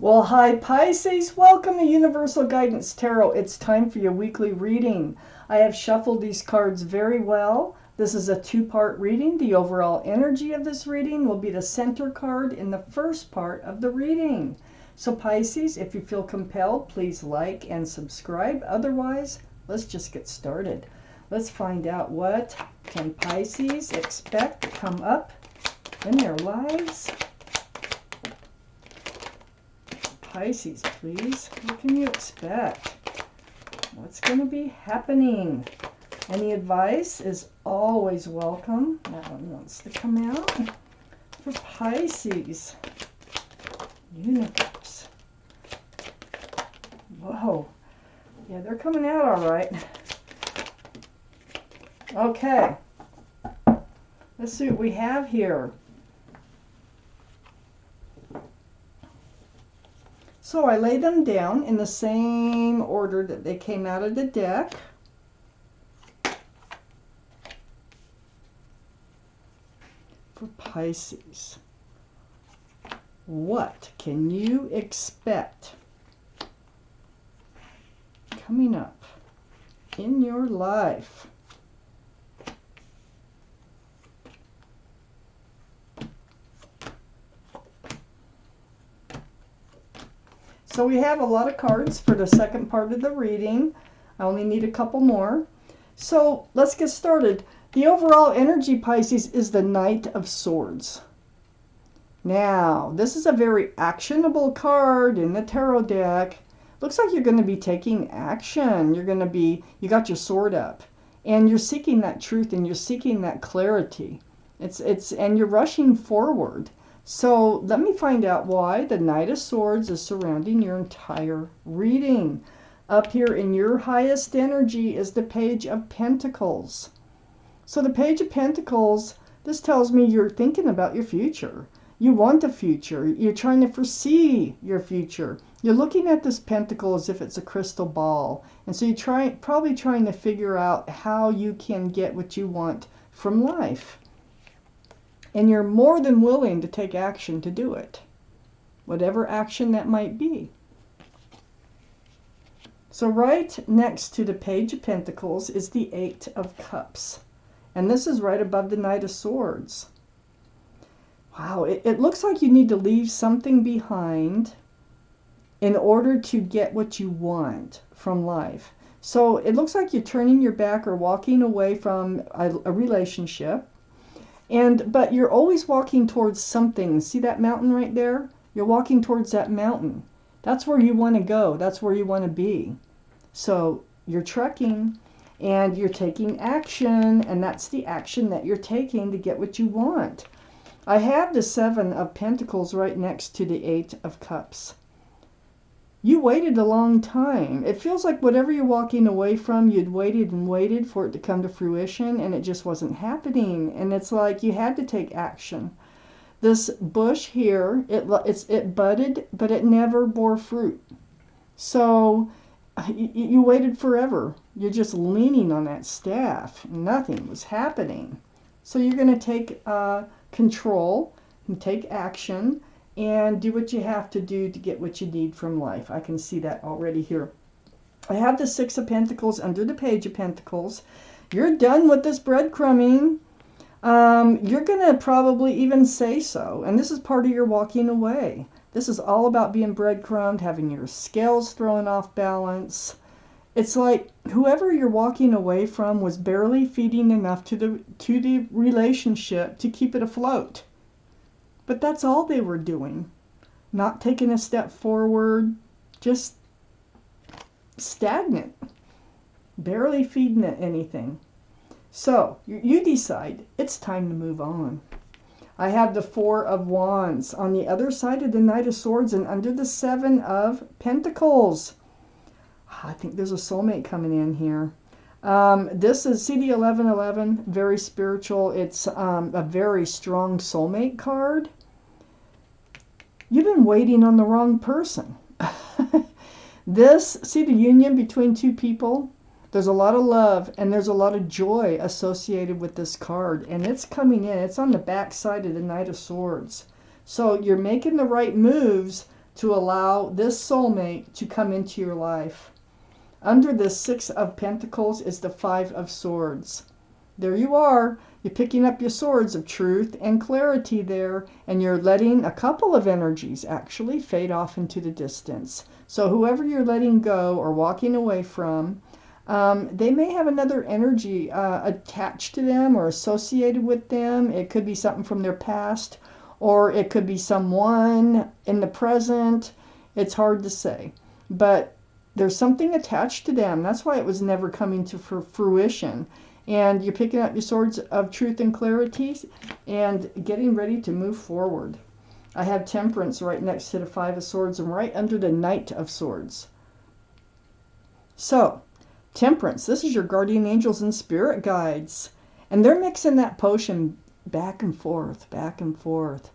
Well, hi Pisces, welcome to Universal Guidance Tarot. It's time for your weekly reading. I have shuffled these cards very well. This is a two-part reading. The overall energy of this reading will be the center card in the first part of the reading. So Pisces, if you feel compelled, please like and subscribe. Otherwise, let's just get started. Let's find out what can Pisces expect to come up in their lives. Pisces, please. What can you expect? What's going to be happening? Any advice is always welcome. That one wants to come out. For Pisces. Universe. Whoa. Yeah, they're coming out all right. Okay. Let's see what we have here. So I lay them down in the same order that they came out of the deck. For Pisces, what can you expect coming up in your life? So we have a lot of cards for the second part of the reading. I only need a couple more. So let's get started. The overall energy, Pisces, is the Knight of Swords. Now, this is a very actionable card in the tarot deck. Looks like you're going to be taking action. You got your sword up. And you're seeking that truth and you're seeking that clarity. And you're rushing forward. So let me find out why the Knight of Swords is surrounding your entire reading. Up here in your highest energy is the Page of Pentacles. So the Page of Pentacles, this tells me you're thinking about your future. You want a future. You're trying to foresee your future. You're looking at this pentacle as if it's a crystal ball. And so you're probably trying to figure out how you can get what you want from life. And you're more than willing to take action to do it, whatever action that might be. So right next to the Page of Pentacles is the Eight of Cups. And this is right above the Knight of Swords. Wow, it looks like you need to leave something behind in order to get what you want from life. So it looks like you're turning your back or walking away from a relationship. But you're always walking towards something. See that mountain right there? You're walking towards that mountain. That's where you want to go. That's where you want to be. So you're trekking and you're taking action, and that's the action that you're taking to get what you want. I have the Seven of Pentacles right next to the Eight of Cups. You waited a long time. It feels like whatever you're walking away from, you'd waited and waited for it to come to fruition, and it just wasn't happening. And it's like you had to take action. This bush here, it budded, but it never bore fruit. So you waited forever. You're just leaning on that staff. Nothing was happening. So you're going to take control and take action and do what you have to do to get what you need from life. I can see that already here. I have the Six of Pentacles under the Page of Pentacles. You're done with this breadcrumbing. You're going to probably even say so. And this is part of your walking away. This is all about being breadcrumbed, having your scales thrown off balance. It's like whoever you're walking away from was barely feeding enough to the relationship to keep it afloat. But that's all they were doing. Not taking a step forward, just stagnant. Barely feeding it anything. So, you decide it's time to move on. I have the Four of Wands on the other side of the Knight of Swords and under the Seven of Pentacles. I think there's a soulmate coming in here. This is CD 1111, very spiritual. It's a very strong soulmate card. You've been waiting on the wrong person. See the union between two people? There's a lot of love and there's a lot of joy associated with this card. And it's coming in. It's on the back side of the Knight of Swords. So you're making the right moves to allow this soulmate to come into your life. Under the Six of Pentacles is the Five of Swords. There you are. You're picking up your swords of truth and clarity there, and you're letting a couple of energies actually fade off into the distance. So whoever you're letting go or walking away from, they may have another energy attached to them or associated with them. It could be something from their past, or it could be someone in the present. It's hard to say. But there's something attached to them. That's why it was never coming to fruition. And you're picking up your swords of truth and clarity and getting ready to move forward. I have Temperance right next to the Five of Swords and right under the Knight of Swords. So, Temperance, this is your guardian angels and spirit guides. And they're mixing that potion back and forth, back and forth.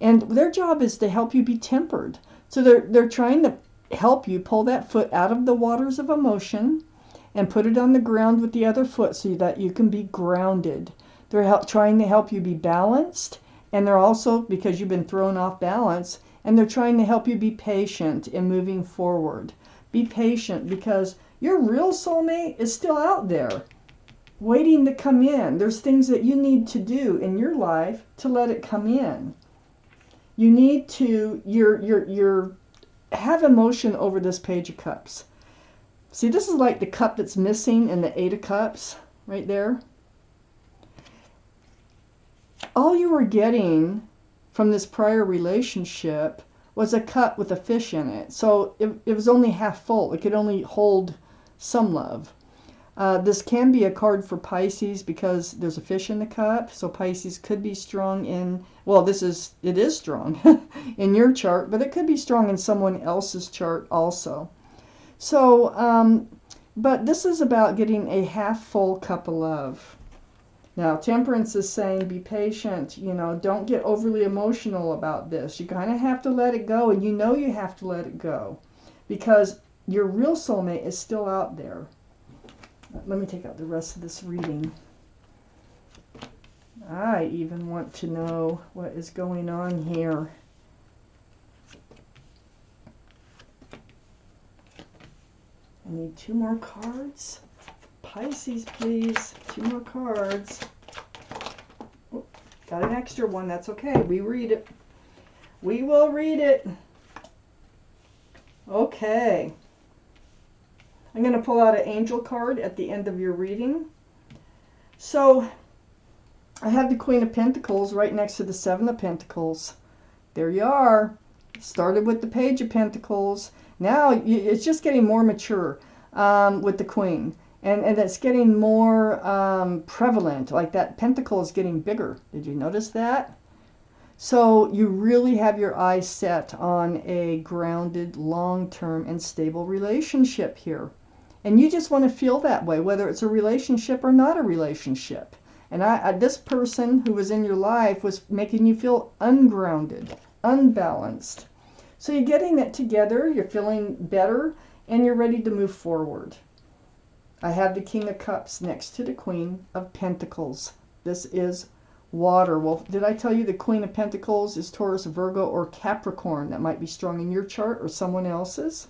And their job is to help you be tempered. So they're trying to help you pull that foot out of the waters of emotion and put it on the ground with the other foot so that you can be grounded. They're trying to help you be balanced, and they're also, because you've been thrown off balance, and they're trying to help you be patient in moving forward. Be patient, because your real soulmate is still out there waiting to come in. There's things that you need to do in your life to let it come in. You need to have emotion over this Page of Cups. See, this is like the cup that's missing in the Eight of Cups, right there. All you were getting from this prior relationship was a cup with a fish in it. So it was only half full. It could only hold some love. This can be a card for Pisces because there's a fish in the cup. So Pisces could be strong in, well, it is strong in your chart, but it could be strong in someone else's chart also. So, but this is about getting a half full cup of love. Now, Temperance is saying, be patient, don't get overly emotional about this. You kind of have to let it go, and you have to let it go because your real soulmate is still out there. Let me take out the rest of this reading. I even want to know what is going on here. I need 2 more cards. Pisces, please. 2 more cards. Oh, got an extra one. That's okay. We read it. We will read it. Okay. I'm going to pull out an angel card at the end of your reading. So, I have the Queen of Pentacles right next to the Seven of Pentacles. There you are. Started with the Page of Pentacles. Now it's just getting more mature with the Queen. And it's getting more prevalent. Like that pentacle is getting bigger. Did you notice that? So you really have your eyes set on a grounded, long-term, and stable relationship here. And you just want to feel that way, whether it's a relationship or not a relationship. And this person who was in your life was making you feel ungrounded, unbalanced. So you're getting it together, you're feeling better, and you're ready to move forward. I have the King of Cups next to the Queen of Pentacles. This is water. Well, did I tell you the Queen of Pentacles is Taurus, Virgo, or Capricorn? That might be strong in your chart or someone else's.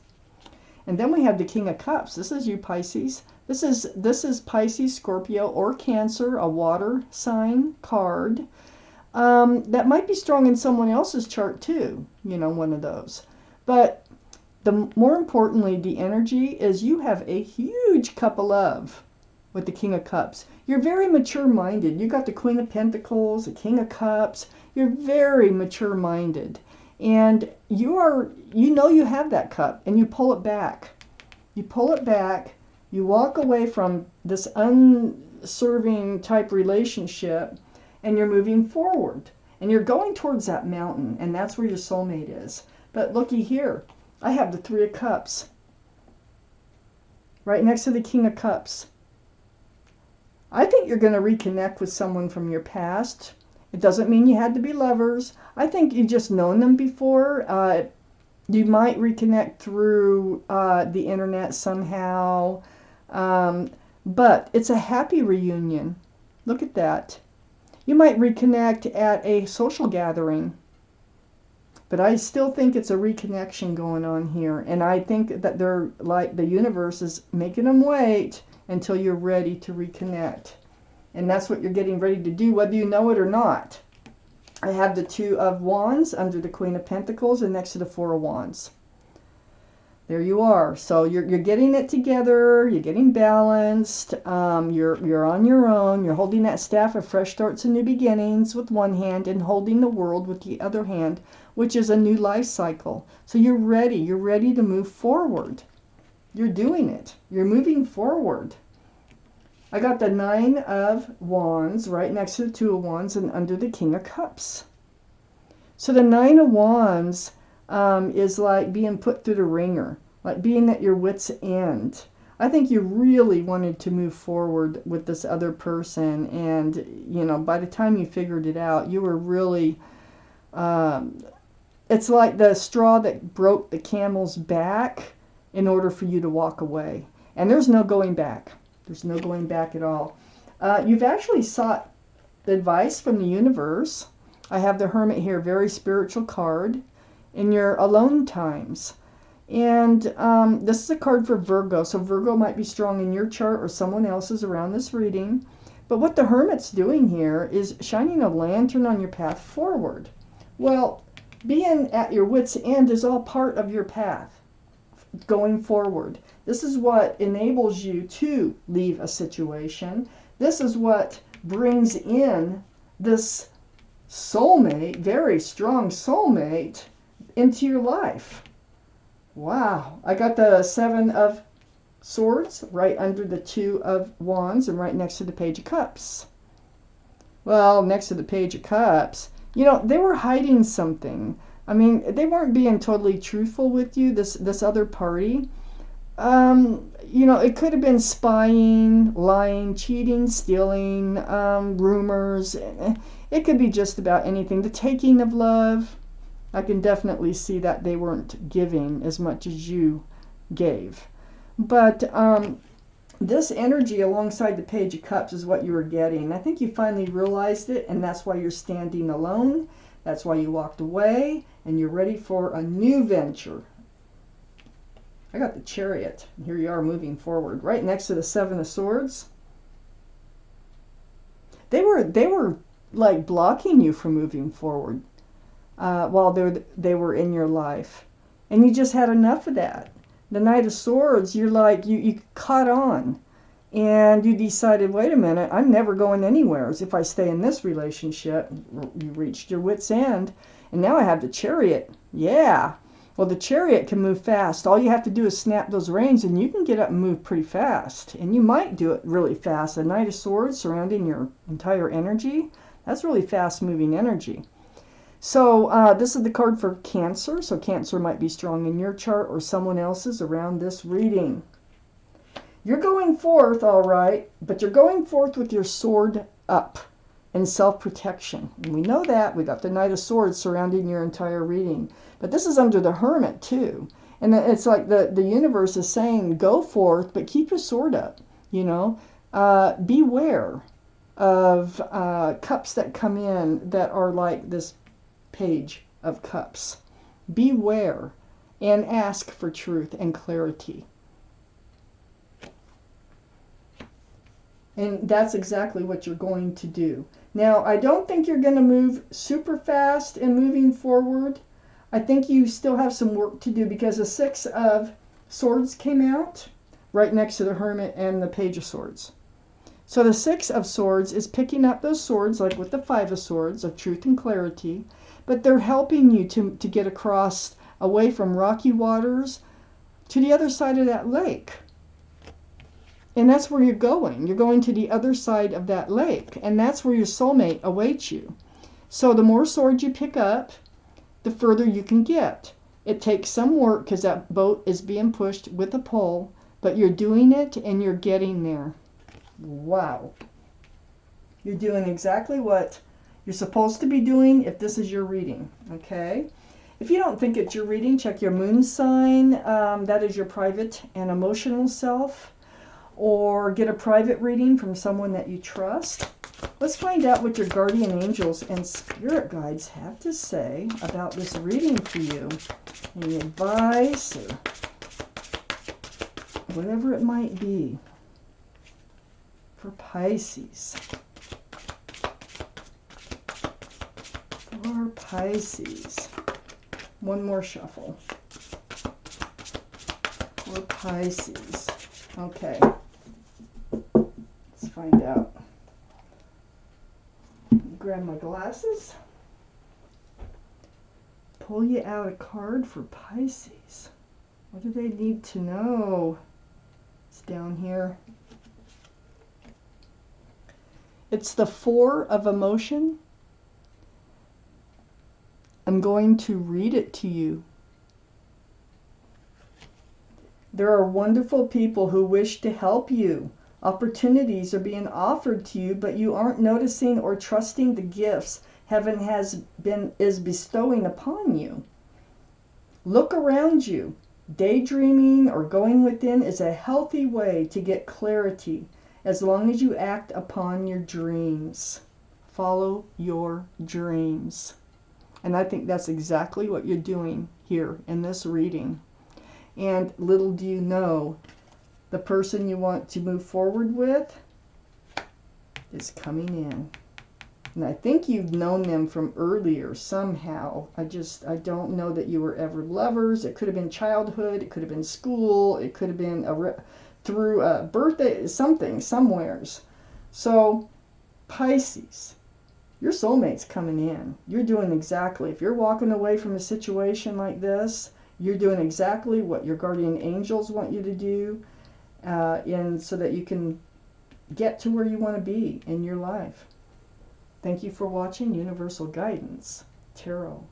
And then we have the King of Cups. This is you, Pisces. This is Pisces, Scorpio, or Cancer, a water sign card. That might be strong in someone else's chart too, one of those. But more importantly, the energy is you have a huge cup of love with the King of Cups. You're very mature-minded. You got the Queen of Pentacles, the King of Cups. You're very mature-minded. And you have that cup, and you pull it back. You pull it back. You walk away from this unserving type relationship, and you're moving forward. And you're going towards that mountain, and that's where your soulmate is. But looky here. I have the Three of Cups right next to the King of Cups. I think you're going to reconnect with someone from your past. It doesn't mean you had to be lovers. I think you've just known them before. You might reconnect through the internet somehow. But it's a happy reunion. Look at that. You might reconnect at a social gathering. But I still think it's a reconnection going on here. And I think that they're like the universe is making them wait until you're ready to reconnect. And that's what you're getting ready to do, whether you know it or not. I have the Two of Wands under the Queen of Pentacles and next to the Four of Wands. There you are. So you're getting it together. You're getting balanced. You're on your own. You're holding that staff of fresh starts and new beginnings with one hand and holding the world with the other hand, which is a new life cycle. So you're ready. You're ready to move forward. You're doing it. You're moving forward. I got the Nine of Wands right next to the Two of Wands and under the King of Cups. So the Nine of Wands is like being put through the ringer, like being at your wit's end. I think you really wanted to move forward with this other person, and you know, by the time you figured it out, you were really it's like the straw that broke the camel's back in order for you to walk away. And there's no going back. There's no going back at all. You've actually sought advice from the universe. I have the Hermit here, very spiritual card, in your alone times. And this is a card for Virgo. So Virgo might be strong in your chart or someone else's around this reading. But what the Hermit's doing here is shining a lantern on your path forward. Well, being at your wit's end is all part of your path going forward. This is what enables you to leave a situation. This is what brings in this soulmate, very strong soulmate, into your life. Wow. I got the Seven of Swords right under the Two of Wands and right next to the Page of Cups. Well, next to the Page of Cups, you know, they were hiding something. I mean, they weren't being totally truthful with you, this other party. You know, it could have been spying, lying, cheating, stealing, rumors. It could be just about anything. The taking of love. I can definitely see that they weren't giving as much as you gave. But this energy alongside the Page of Cups is what you were getting. I think you finally realized it, and that's why you're standing alone. That's why you walked away, and you're ready for a new venture. I got the Chariot. Here you are moving forward. Right next to the Seven of Swords. They were like blocking you from moving forward while they were in your life. And you just had enough of that. The Knight of Swords, you're like, you caught on. And you decided, wait a minute, I'm never going anywhere if I stay in this relationship. You reached your wit's end. And now I have the Chariot. Yeah. Well, the Chariot can move fast. All you have to do is snap those reins and you can get up and move pretty fast. And you might do it really fast. The Knight of Swords surrounding your entire energy, that's really fast moving energy. So this is the card for Cancer. So Cancer might be strong in your chart or someone else's around this reading. You're going forth, all right, but you're going forth with your sword up and self-protection. And we know that. We got the Knight of Swords surrounding your entire reading. But this is under the Hermit, too. And it's like the universe is saying, go forth, but keep your sword up, you know. Beware of cups that come in that are like this Page of Cups. Beware and ask for truth and clarity. And that's exactly what you're going to do. Now, I don't think you're going to move super fast in moving forward. I think you still have some work to do because the Six of Swords came out right next to the Hermit and the Page of Swords. So the Six of Swords is picking up those swords, like with the Five of Swords, of truth and clarity, but they're helping you to get across away from rocky waters to the other side of that lake. And that's where you're going. You're going to the other side of that lake. And that's where your soulmate awaits you. So the more swords you pick up, the further you can get. It takes some work because that boat is being pushed with a pole. But you're doing it and you're getting there. Wow. You're doing exactly what you're supposed to be doing if this is your reading. Okay? If you don't think it's your reading, check your moon sign. That is your private and emotional self. Or get a private reading from someone that you trust. Let's find out what your guardian angels and spirit guides have to say about this reading for you. Any advice or whatever it might be for Pisces. For Pisces. One more shuffle. For Pisces. Okay. Let's find out. Grab my glasses. Pull you out a card for Pisces. What do they need to know? It's down here. It's the Four of Emotion. I'm going to read it to you. There are wonderful people who wish to help you. Opportunities are being offered to you, but you aren't noticing or trusting the gifts heaven is bestowing upon you. Look around you. Daydreaming or going within is a healthy way to get clarity, as long as you act upon your dreams. Follow your dreams. And I think that's exactly what you're doing here in this reading. And little do you know, the person you want to move forward with is coming in. And I think you've known them from earlier somehow. I don't know that you were ever lovers. It could have been childhood. It could have been school. It could have been through a birthday, something, somewheres. So, Pisces, your soulmate's coming in. You're doing exactly, if you're walking away from a situation like this, you're doing exactly what your guardian angels want you to do, and so that you can get to where you want to be in your life. Thank you for watching Universal Guidance Tarot.